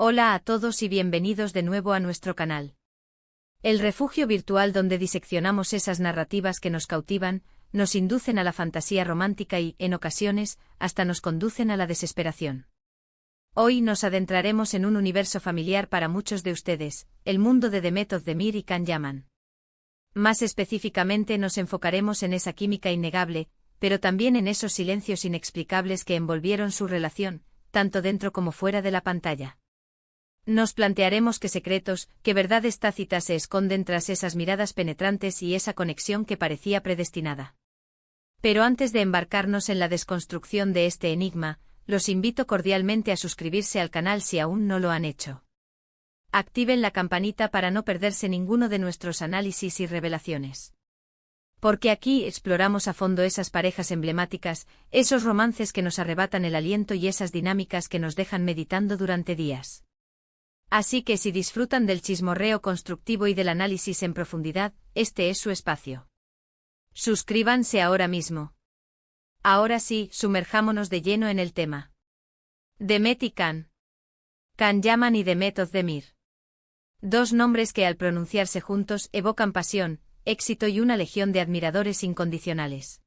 Hola a todos y bienvenidos de nuevo a nuestro canal. El refugio virtual donde diseccionamos esas narrativas que nos cautivan, nos inducen a la fantasía romántica y, en ocasiones, hasta nos conducen a la desesperación. Hoy nos adentraremos en un universo familiar para muchos de ustedes, el mundo de Demet Özdemir y Can Yaman. Más específicamente nos enfocaremos en esa química innegable, pero también en esos silencios inexplicables que envolvieron su relación, tanto dentro como fuera de la pantalla. Nos plantearemos qué secretos, qué verdades tácitas se esconden tras esas miradas penetrantes y esa conexión que parecía predestinada. Pero antes de embarcarnos en la desconstrucción de este enigma, los invito cordialmente a suscribirse al canal si aún no lo han hecho. Activen la campanita para no perderse ninguno de nuestros análisis y revelaciones. Porque aquí exploramos a fondo esas parejas emblemáticas, esos romances que nos arrebatan el aliento y esas dinámicas que nos dejan meditando durante días. Así que si disfrutan del chismorreo constructivo y del análisis en profundidad, este es su espacio. Suscríbanse ahora mismo. Ahora sí, sumerjámonos de lleno en el tema. Demet y Can. Can Yaman y Demet Özdemir. Dos nombres que al pronunciarse juntos evocan pasión, éxito y una legión de admiradores incondicionales.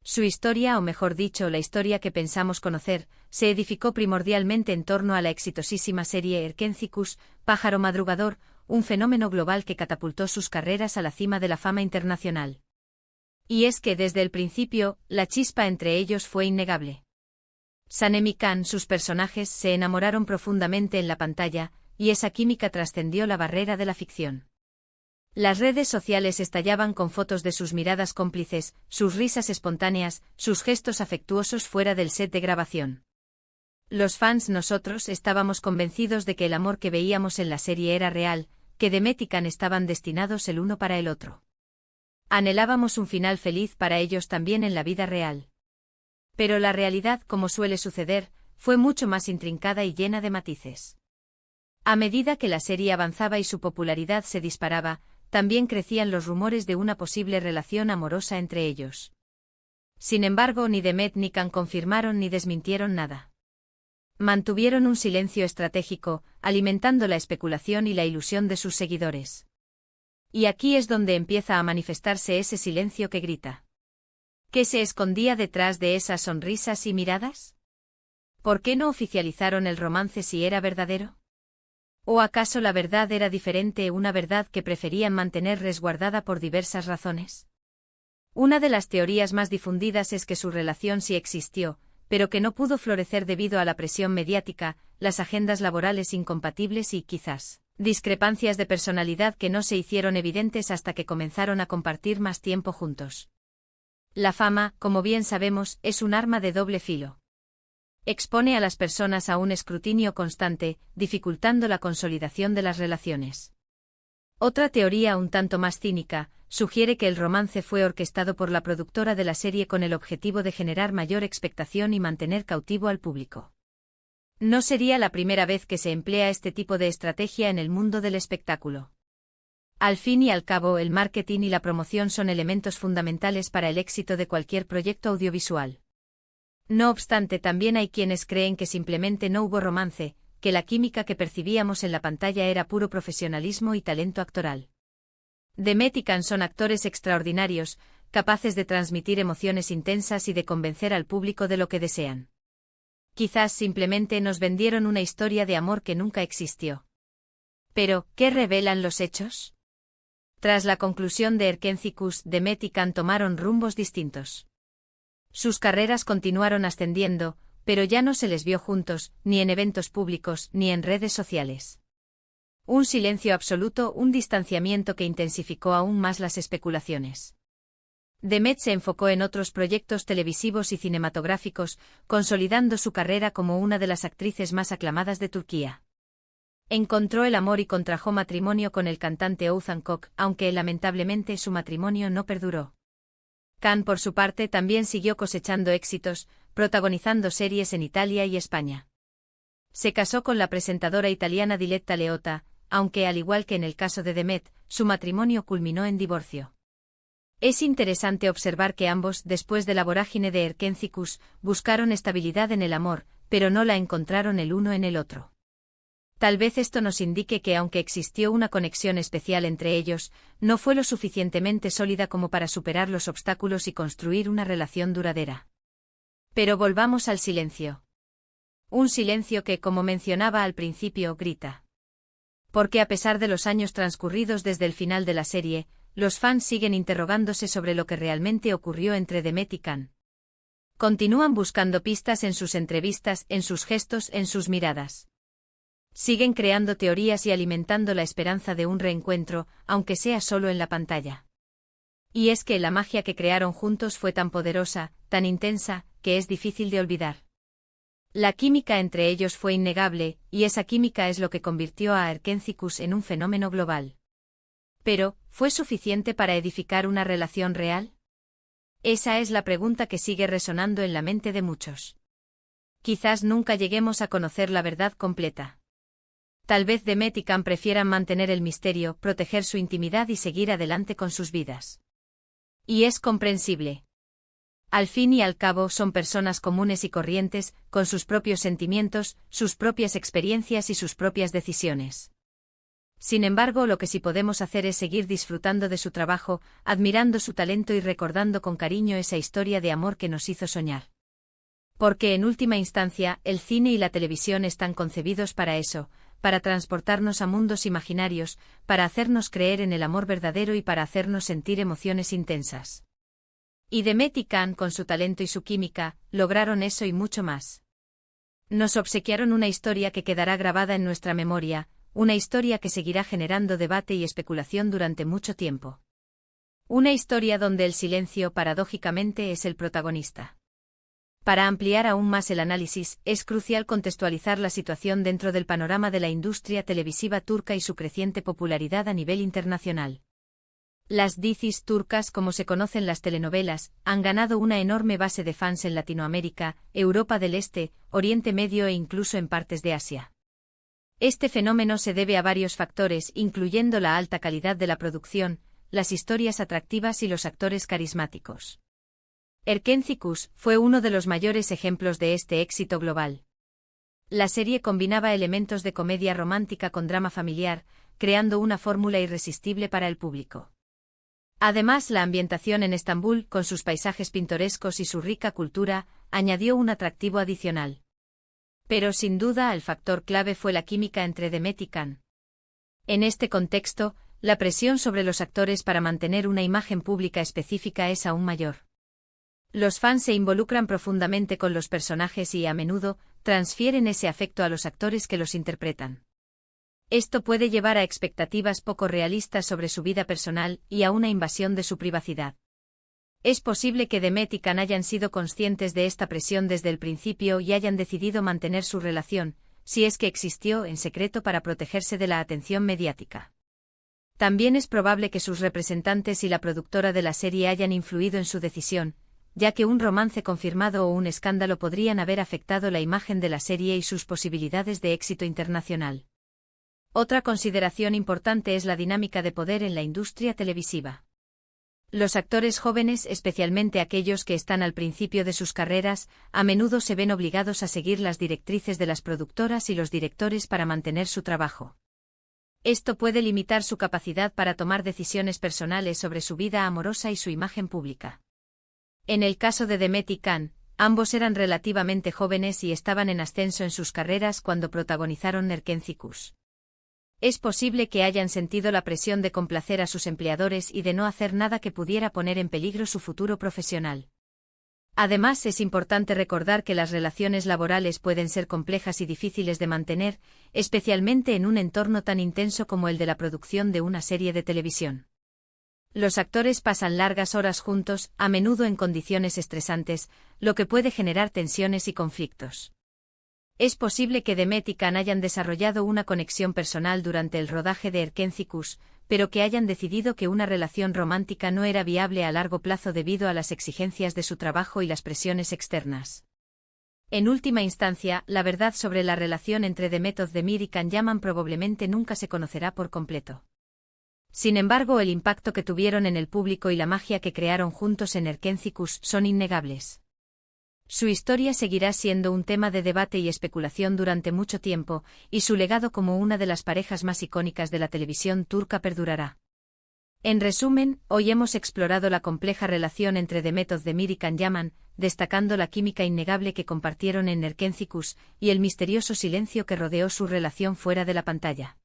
Su historia, o mejor dicho, la historia que pensamos conocer, se edificó primordialmente en torno a la exitosísima serie Erkenzikuş, Pájaro Madrugador, un fenómeno global que catapultó sus carreras a la cima de la fama internacional. Y es que desde el principio, la chispa entre ellos fue innegable. Sanem y Can, sus personajes, se enamoraron profundamente en la pantalla, y esa química trascendió la barrera de la ficción. Las redes sociales estallaban con fotos de sus miradas cómplices, sus risas espontáneas, sus gestos afectuosos fuera del set de grabación. Los fans, nosotros, estábamos convencidos de que el amor que veíamos en la serie era real, que Demet y Can estaban destinados el uno para el otro. Anhelábamos un final feliz para ellos también en la vida real. Pero la realidad, como suele suceder, fue mucho más intrincada y llena de matices. A medida que la serie avanzaba y su popularidad se disparaba, también crecían los rumores de una posible relación amorosa entre ellos. Sin embargo, ni Demet ni Can confirmaron ni desmintieron nada. Mantuvieron un silencio estratégico, alimentando la especulación y la ilusión de sus seguidores. Y aquí es donde empieza a manifestarse ese silencio que grita. ¿Qué se escondía detrás de esas sonrisas y miradas? ¿Por qué no oficializaron el romance si era verdadero? ¿O acaso la verdad era diferente, una verdad que preferían mantener resguardada por diversas razones? Una de las teorías más difundidas es que su relación sí existió, pero que no pudo florecer debido a la presión mediática, las agendas laborales incompatibles y, quizás, discrepancias de personalidad que no se hicieron evidentes hasta que comenzaron a compartir más tiempo juntos. La fama, como bien sabemos, es un arma de doble filo. Expone a las personas a un escrutinio constante, dificultando la consolidación de las relaciones. Otra teoría un tanto más cínica, sugiere que el romance fue orquestado por la productora de la serie con el objetivo de generar mayor expectación y mantener cautivo al público. No sería la primera vez que se emplea este tipo de estrategia en el mundo del espectáculo. Al fin y al cabo, el marketing y la promoción son elementos fundamentales para el éxito de cualquier proyecto audiovisual. No obstante, también hay quienes creen que simplemente no hubo romance, que la química que percibíamos en la pantalla era puro profesionalismo y talento actoral. Demet y Can son actores extraordinarios, capaces de transmitir emociones intensas y de convencer al público de lo que desean. Quizás simplemente nos vendieron una historia de amor que nunca existió. Pero, ¿qué revelan los hechos? Tras la conclusión de Erkenzikuş, Demet y Can tomaron rumbos distintos. Sus carreras continuaron ascendiendo, pero ya no se les vio juntos, ni en eventos públicos, ni en redes sociales. Un silencio absoluto, un distanciamiento que intensificó aún más las especulaciones. Demet se enfocó en otros proyectos televisivos y cinematográficos, consolidando su carrera como una de las actrices más aclamadas de Turquía. Encontró el amor y contrajo matrimonio con el cantante Oğuzhan Koç, aunque lamentablemente su matrimonio no perduró. Can, por su parte, también siguió cosechando éxitos, protagonizando series en Italia y España. Se casó con la presentadora italiana Diletta Leotta, aunque al igual que en el caso de Demet, su matrimonio culminó en divorcio. Es interesante observar que ambos, después de la vorágine de Erkenzikuş, buscaron estabilidad en el amor, pero no la encontraron el uno en el otro. Tal vez esto nos indique que aunque existió una conexión especial entre ellos, no fue lo suficientemente sólida como para superar los obstáculos y construir una relación duradera. Pero volvamos al silencio. Un silencio que, como mencionaba al principio, grita. Porque a pesar de los años transcurridos desde el final de la serie, los fans siguen interrogándose sobre lo que realmente ocurrió entre Demet y Can. Continúan buscando pistas en sus entrevistas, en sus gestos, en sus miradas. Siguen creando teorías y alimentando la esperanza de un reencuentro, aunque sea solo en la pantalla. Y es que la magia que crearon juntos fue tan poderosa, tan intensa, que es difícil de olvidar. La química entre ellos fue innegable, y esa química es lo que convirtió a Erkenci-Kus en un fenómeno global. Pero, ¿fue suficiente para edificar una relación real? Esa es la pregunta que sigue resonando en la mente de muchos. Quizás nunca lleguemos a conocer la verdad completa. Tal vez Demet y Can prefieran mantener el misterio, proteger su intimidad y seguir adelante con sus vidas. Y es comprensible. Al fin y al cabo son personas comunes y corrientes, con sus propios sentimientos, sus propias experiencias y sus propias decisiones. Sin embargo, lo que sí podemos hacer es seguir disfrutando de su trabajo, admirando su talento y recordando con cariño esa historia de amor que nos hizo soñar. Porque en última instancia, el cine y la televisión están concebidos para eso, para transportarnos a mundos imaginarios, para hacernos creer en el amor verdadero y para hacernos sentir emociones intensas. Y Demet y Can, con su talento y su química, lograron eso y mucho más. Nos obsequiaron una historia que quedará grabada en nuestra memoria, una historia que seguirá generando debate y especulación durante mucho tiempo. Una historia donde el silencio, paradójicamente, es el protagonista. Para ampliar aún más el análisis, es crucial contextualizar la situación dentro del panorama de la industria televisiva turca y su creciente popularidad a nivel internacional. Las dizis turcas, como se conocen las telenovelas, han ganado una enorme base de fans en Latinoamérica, Europa del Este, Oriente Medio e incluso en partes de Asia. Este fenómeno se debe a varios factores, incluyendo la alta calidad de la producción, las historias atractivas y los actores carismáticos. Erkenci-Kus fue uno de los mayores ejemplos de este éxito global. La serie combinaba elementos de comedia romántica con drama familiar, creando una fórmula irresistible para el público. Además, la ambientación en Estambul, con sus paisajes pintorescos y su rica cultura, añadió un atractivo adicional. Pero sin duda el factor clave fue la química entre Demet y Can. En este contexto, la presión sobre los actores para mantener una imagen pública específica es aún mayor. Los fans se involucran profundamente con los personajes y, a menudo, transfieren ese afecto a los actores que los interpretan. Esto puede llevar a expectativas poco realistas sobre su vida personal y a una invasión de su privacidad. Es posible que Demet y Can hayan sido conscientes de esta presión desde el principio y hayan decidido mantener su relación, si es que existió, en secreto para protegerse de la atención mediática. También es probable que sus representantes y la productora de la serie hayan influido en su decisión, ya que un romance confirmado o un escándalo podrían haber afectado la imagen de la serie y sus posibilidades de éxito internacional. Otra consideración importante es la dinámica de poder en la industria televisiva. Los actores jóvenes, especialmente aquellos que están al principio de sus carreras, a menudo se ven obligados a seguir las directrices de las productoras y los directores para mantener su trabajo. Esto puede limitar su capacidad para tomar decisiones personales sobre su vida amorosa y su imagen pública. En el caso de Demet y Can, ambos eran relativamente jóvenes y estaban en ascenso en sus carreras cuando protagonizaron Erkenci-Kus. Es posible que hayan sentido la presión de complacer a sus empleadores y de no hacer nada que pudiera poner en peligro su futuro profesional. Además, es importante recordar que las relaciones laborales pueden ser complejas y difíciles de mantener, especialmente en un entorno tan intenso como el de la producción de una serie de televisión. Los actores pasan largas horas juntos, a menudo en condiciones estresantes, lo que puede generar tensiones y conflictos. Es posible que Demet y Can hayan desarrollado una conexión personal durante el rodaje de Erkenci-Kus, pero que hayan decidido que una relación romántica no era viable a largo plazo debido a las exigencias de su trabajo y las presiones externas. En última instancia, la verdad sobre la relación entre Demet Özdemir y Can Yaman probablemente nunca se conocerá por completo. Sin embargo, el impacto que tuvieron en el público y la magia que crearon juntos en Erkenci-Kus son innegables. Su historia seguirá siendo un tema de debate y especulación durante mucho tiempo, y su legado como una de las parejas más icónicas de la televisión turca perdurará. En resumen, hoy hemos explorado la compleja relación entre Demet Özdemir y Can Yaman, destacando la química innegable que compartieron en Erkencikus y el misterioso silencio que rodeó su relación fuera de la pantalla.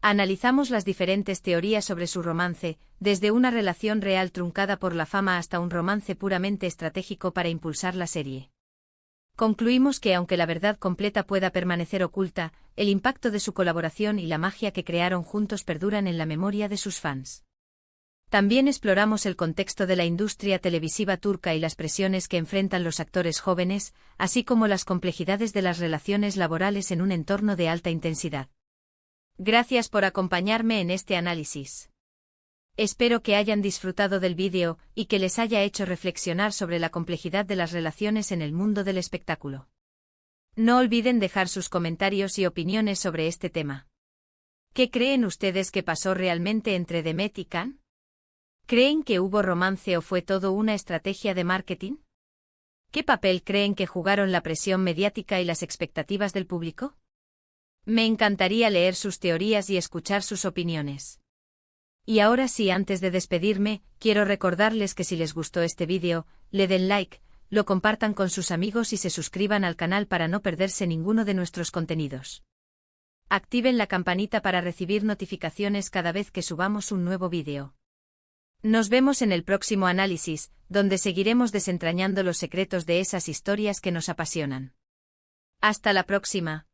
Analizamos las diferentes teorías sobre su romance, desde una relación real truncada por la fama hasta un romance puramente estratégico para impulsar la serie. Concluimos que aunque la verdad completa pueda permanecer oculta, el impacto de su colaboración y la magia que crearon juntos perduran en la memoria de sus fans. También exploramos el contexto de la industria televisiva turca y las presiones que enfrentan los actores jóvenes, así como las complejidades de las relaciones laborales en un entorno de alta intensidad. Gracias por acompañarme en este análisis. Espero que hayan disfrutado del vídeo y que les haya hecho reflexionar sobre la complejidad de las relaciones en el mundo del espectáculo. No olviden dejar sus comentarios y opiniones sobre este tema. ¿Qué creen ustedes que pasó realmente entre Demet y Can? ¿Creen que hubo romance o fue todo una estrategia de marketing? ¿Qué papel creen que jugaron la presión mediática y las expectativas del público? Me encantaría leer sus teorías y escuchar sus opiniones. Y ahora sí, antes de despedirme, quiero recordarles que si les gustó este vídeo, le den like, lo compartan con sus amigos y se suscriban al canal para no perderse ninguno de nuestros contenidos. Activen la campanita para recibir notificaciones cada vez que subamos un nuevo vídeo. Nos vemos en el próximo análisis, donde seguiremos desentrañando los secretos de esas historias que nos apasionan. Hasta la próxima.